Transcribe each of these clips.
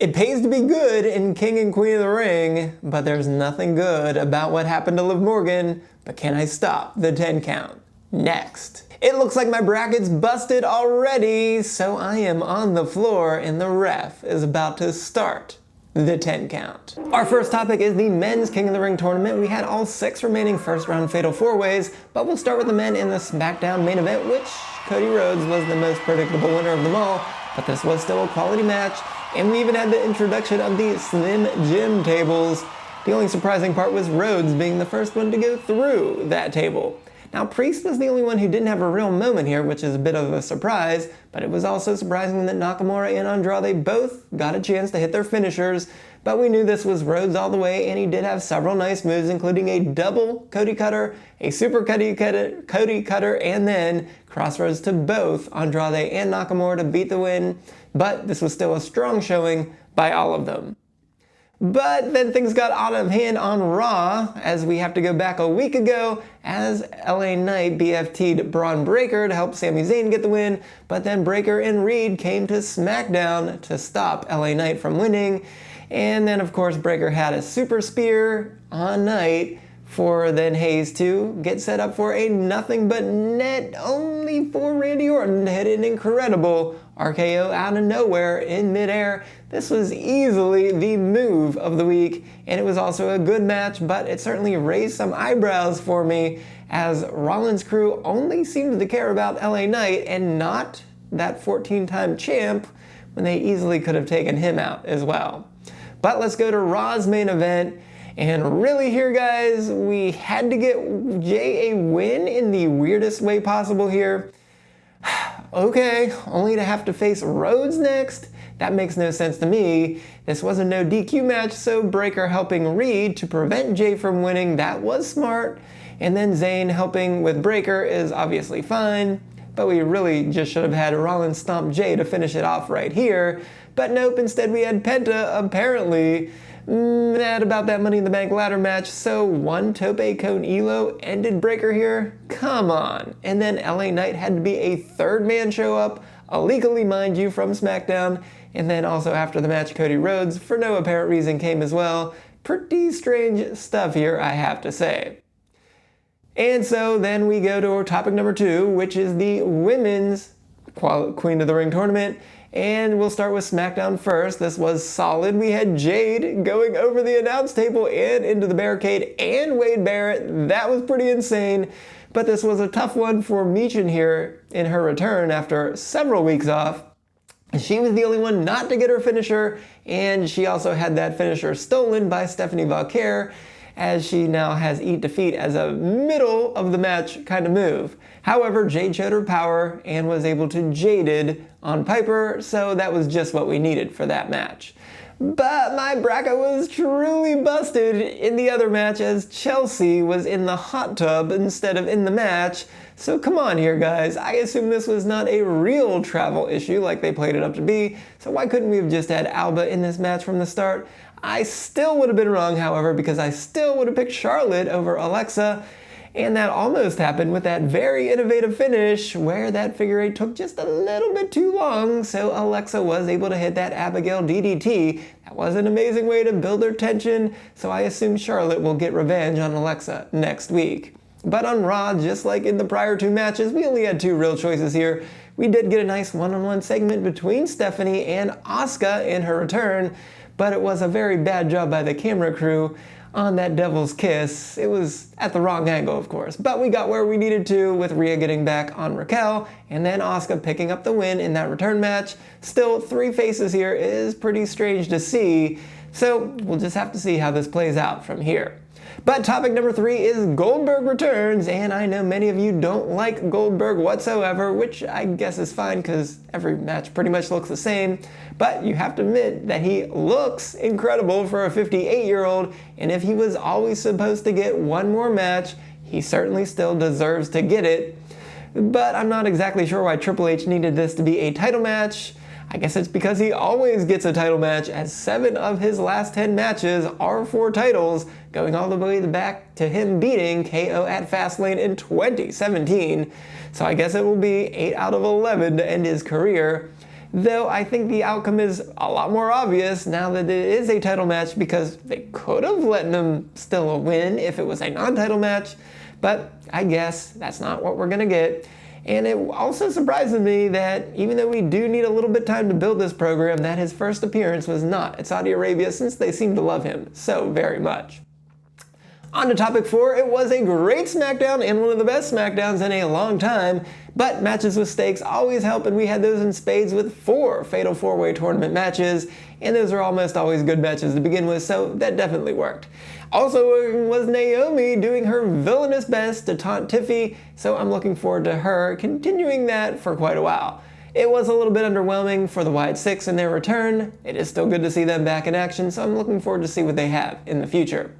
It pays to be good in King and Queen of the Ring, but there's nothing good about what happened to Liv Morgan. But can I stop the 10 count? Next. It looks like my bracket's busted already, so I am on the floor and the ref is about to start the 10 count. Our first topic is the men's King of the Ring tournament. We had all 6 remaining first round fatal 4-ways, but we'll start with the men in the SmackDown main event, which Cody Rhodes was the most predictable winner of them all, but this was still a quality match. And we even had the introduction of the Slim Jim tables. The only surprising part was Rhodes being the first one to go through that table. Now, Priest was the only one who didn't have a real moment here, which is a bit of a surprise, but it was also surprising that Nakamura and Andrade both got a chance to hit their finishers, but we knew this was Rhodes all the way, and he did have several nice moves, including a double Cody Cutter, a super Cody Cutter, and then crossroads to both Andrade and Nakamura to beat the win, but this was still a strong showing by all of them. But then things got out of hand on Raw, as we have to go back a week ago, as LA Knight BFT'd Braun Breaker to help Sami Zayn get the win, but then Breaker and Reed came to SmackDown to stop LA Knight from winning, and then of course Breaker had a super spear on Knight for then Hayes to get set up for a nothing but net only for Randy Orton to hit an incredible RKO out of nowhere in midair. This was easily the move of the week, and it was also a good match, but it certainly raised some eyebrows for me, as Rollins' crew only seemed to care about LA Knight and not that 14-time champ, when they easily could have taken him out as well. But let's go to Raw's main event. And really here, guys, we had to get Jay a win in the weirdest way possible here. Okay, only to have to face Rhodes next? That makes no sense to me. This was a no DQ match, so Breaker helping Reed to prevent Jay from winning, that was smart. And then Zayn helping with Breaker is obviously fine, but we really just should have had Rollins stomp Jay to finish it off right here. But nope, instead we had Penta, apparently, mad about that Money in the Bank ladder match, so one Tope Con Elo ended Breaker here? Come on. And then LA Knight had to be a third man show up, illegally mind you, from SmackDown, and then also after the match Cody Rhodes, for no apparent reason, came as well. Pretty strange stuff here, I have to say. And so then we go to our topic number 2, which is the women's Queen of the Ring tournament. And we'll start with SmackDown first. This was solid. We had Jade going over the announce table and into the barricade, and Wade Barrett. That was pretty insane. But this was a tough one for Michin here in her return after several weeks off. She was the only one not to get her finisher, and she also had that finisher stolen by Stephanie Valkyrie, as she now has Eat Defeat as a middle of the match kind of move. However, Jade showed her power and was able to Jaded on Piper, so that was just what we needed for that match. But my bracket was truly busted in the other match, as Chelsea was in the hot tub instead of in the match. So come on here, guys. I assume this was not a real travel issue like they played it up to be, so why couldn't we have just had Alba in this match from the start? I still would have been wrong, however, because I still would have picked Charlotte over Alexa, and that almost happened with that very innovative finish where that figure 8 took just a little bit too long, so Alexa was able to hit that Abigail DDT. That was an amazing way to build her tension, so I assume Charlotte will get revenge on Alexa next week. But on Raw, just like in the prior 2 matches, we only had 2 real choices here. We did get a nice one-on-one segment between Stephanie and Asuka in her return, but it was a very bad job by the camera crew on that devil's kiss. It was at the wrong angle, of course, but we got where we needed to with Rhea getting back on Raquel, and then Asuka picking up the win in that return match. Still, 3 faces here is pretty strange to see, so we'll just have to see how this plays out from here. But topic number 3 is Goldberg Returns, and I know many of you don't like Goldberg whatsoever, which I guess is fine because every match pretty much looks the same, but you have to admit that he looks incredible for a 58-year-old, and if he was always supposed to get one more match, he certainly still deserves to get it. But I'm not exactly sure why Triple H needed this to be a title match. I guess it's because he always gets a title match, as 7 of his last 10 matches are for titles, going all the way back to him beating KO at Fastlane in 2017. So I guess it will be 8 out of 11 to end his career. though I think the outcome is a lot more obvious now that it is a title match, because they could have let him still win if it was a non-title match, but I guess that's not what we're gonna get. And it also surprises me that even though we do need a little bit of time to build this program, that his first appearance was not at Saudi Arabia, since they seem to love him so very much. On to topic 4, it was a great SmackDown and one of the best SmackDowns in a long time, but matches with stakes always help, and we had those in spades with 4 Fatal 4-Way tournament matches, and those are almost always good matches to begin with, so that definitely worked. Also was Naomi doing her villainous best to taunt Tiffy, so I'm looking forward to her continuing that for quite a while. It was a little bit underwhelming for the Wyatt Six in their return. It is still good to see them back in action, so I'm looking forward to see what they have in the future.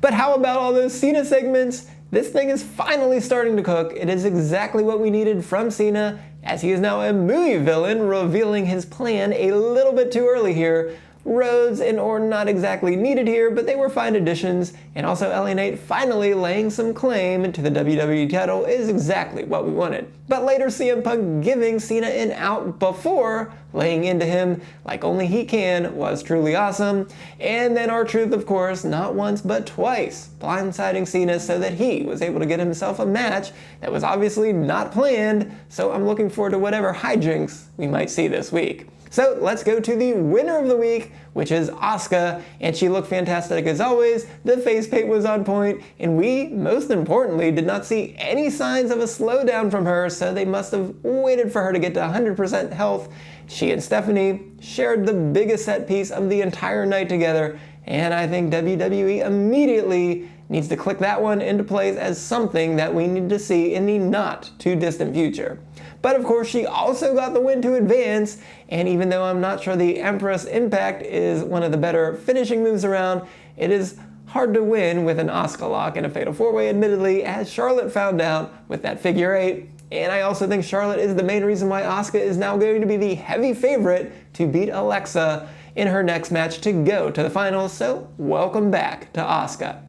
But how about all those Cena segments? This thing is finally starting to cook. It is exactly what we needed from Cena, as he is now a movie villain, revealing his plan a little bit too early here. Rhodes and Orton not exactly needed here, but they were fine additions, and also LA Knight finally laying some claim to the WWE title is exactly what we wanted. But later CM Punk giving Cena an out before laying into him like only he can was truly awesome. And then R-Truth, of course, not once but twice, blindsiding Cena so that he was able to get himself a match that was obviously not planned, so I'm looking forward to whatever hijinks we might see this week. So let's go to the winner of the week, which is Asuka, and she looked fantastic as always. The face paint was on point, and we, most importantly, did not see any signs of a slowdown from her, so they must have waited for her to get to 100% health. She and Stephanie shared the biggest set piece of the entire night together, and I think WWE immediately needs to click that one into place as something that we need to see in the not too distant future. But of course, she also got the win to advance, and even though I'm not sure the Empress Impact is one of the better finishing moves around, it is hard to win with an Asuka lock in a Fatal 4-Way, admittedly, as Charlotte found out with that figure 8. And I also think Charlotte is the main reason why Asuka is now going to be the heavy favorite to beat Alexa in her next match to go to the finals, so welcome back to Asuka.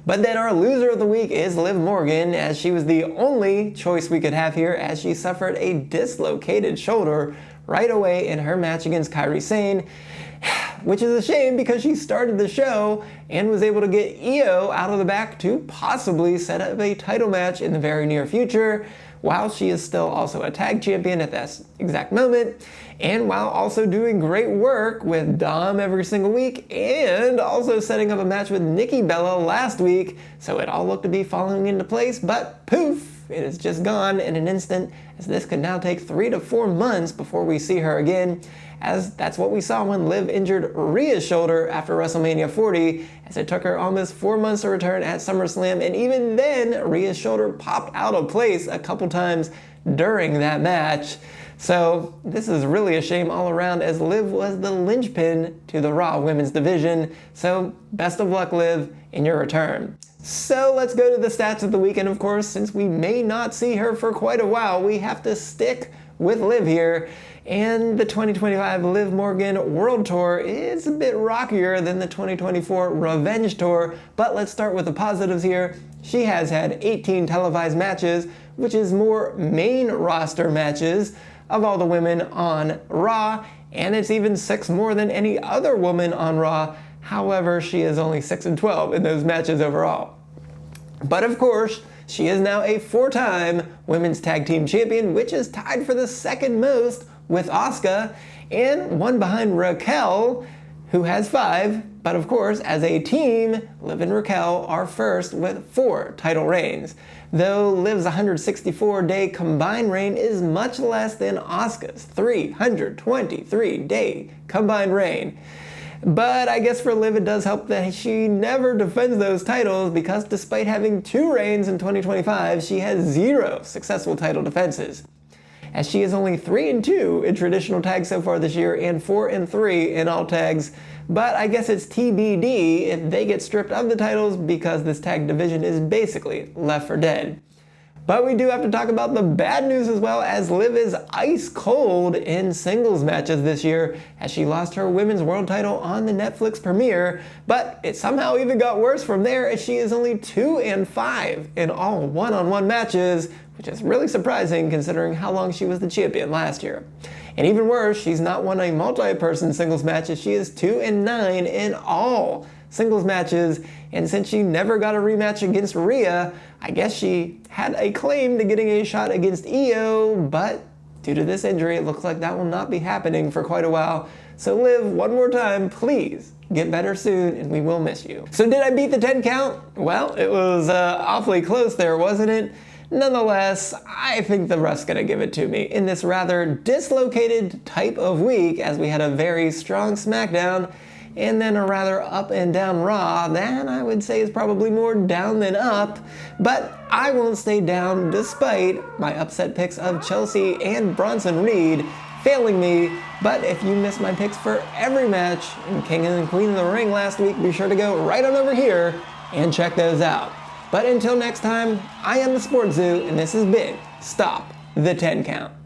But then our loser of the week is Liv Morgan, as she was the only choice we could have here, as she suffered a dislocated shoulder right away in her match against Kairi Sane, which is a shame because she started the show and was able to get Io out of the back to possibly set up a title match in the very near future, while she is still also a tag champion at that exact moment, and while also doing great work with Dom every single week, and also setting up a match with Nikki Bella last week, so it all looked to be falling into place, but poof, it is just gone in an instant, as this could now take 3 to 4 months before we see her again, as that's what we saw when Liv injured Rhea's shoulder after WrestleMania 40, as it took her almost 4 months to return at SummerSlam, and even then, Rhea's shoulder popped out of place a couple times during that match. So this is really a shame all around, as Liv was the linchpin to the Raw women's division, so best of luck, Liv, in your return. So let's go to the stats of the weekend. Of course, since we may not see her for quite a while, we have to stick with Liv here. And the 2025 Liv Morgan World Tour is a bit rockier than the 2024 Revenge Tour, but let's start with the positives here. She has had 18 televised matches, which is more main roster matches of all the women on Raw, and it's even 6 more than any other woman on Raw. However, she is only 6-12 in those matches overall. But of course, she is now a 4-time Women's Tag Team Champion, which is tied for the second most with Asuka, and one behind Raquel, who has 5, but of course, as a team, Liv and Raquel are first with 4 title reigns, though Liv's 164-day combined reign is much less than Asuka's 323-day combined reign. But I guess for Liv it does help that she never defends those titles, because despite having 2 reigns in 2025, she has 0 successful title defenses, as she is only 3-2 in traditional tags so far this year and 4-3 in all tags. But I guess it's TBD if they get stripped of the titles, because this tag division is basically left for dead. But we do have to talk about the bad news as well, as Liv is ice cold in singles matches this year, as she lost her women's world title on the Netflix premiere, but it somehow even got worse from there, as she is only 2-5 in all one-on-one matches, which is really surprising considering how long she was the champion last year. And even worse, she's not won a multi-person singles match as she is 2-9 in all singles matches. And since she never got a rematch against Rhea, I guess she had a claim to getting a shot against Io, but due to this injury, it looks like that will not be happening for quite a while. So Liv, one more time, please get better soon and we will miss you. So did I beat the 10 count? Well, it was awfully close there, wasn't it? Nonetheless, I think the ref's gonna give it to me in this rather dislocated type of week, as we had a very strong SmackDown and then a rather up and down Raw that I would say is probably more down than up, but I won't stay down despite my upset picks of Chelsea and Bronson Reed failing me. But if you missed my picks for every match in King and Queen of the Ring last week, be sure to go right on over here and check those out. But until next time, I am the SportsZu, and this has been Stop the 10 Count.